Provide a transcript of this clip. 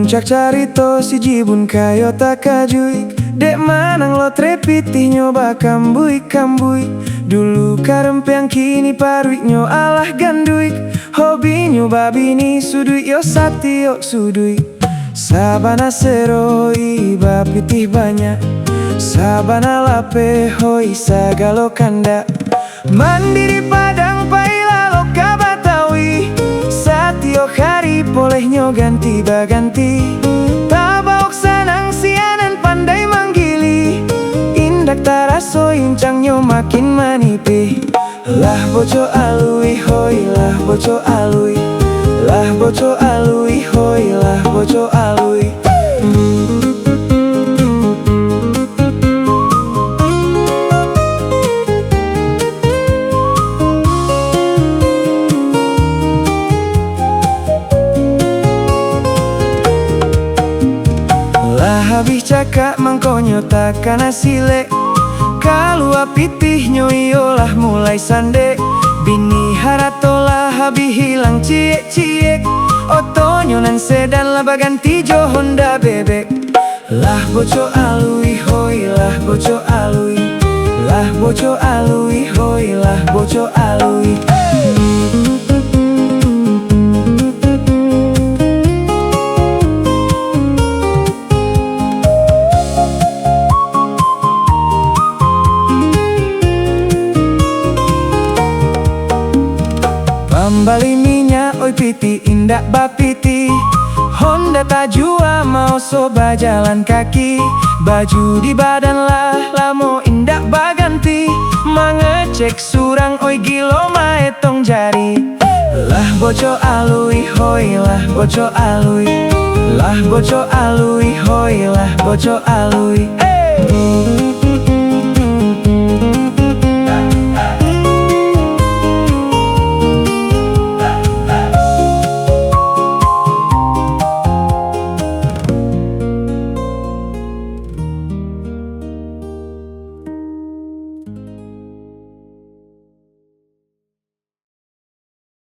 Puncak carito si jibun kayo takajui. Dek manang lo trepitih nyoba kambui. Dulu karempeang kini paruik nyo alah ganduik. Hobi nyoba bini sudui yo sati yo sudui. Sabana seroi bapitih banyak. Sabana lape hoi sagalo kanda. Mandiri padang paila loka batawi. Satio hari boleh nyo ganti baganti. Tabaok sanang sianan pandai manggili. Indak taraso incang nyo makin manipi. Lah boco alui hoi lah boco alui. Lah boco alui hoi lah boco alui. Habis cakap mangkonyo takkan asile. Kalau apitih nyo iolah mulai sande. Bini haratolah habis hilang ciek. Otonyo nan sedan lah baganti jo Honda bebek. Lah boco alui hoi lah boco alui. Lah boco alui hoi lah boco alui. Pambali minyak oi piti indak bapiti. Honda tajua mau soba jalan kaki. Baju di badan lah lamo indak baganti. Mangecek surang oi gilo maetong jari. Lah boco alui hoi lah boco alui. Lah boco alui hoi lah boco alui.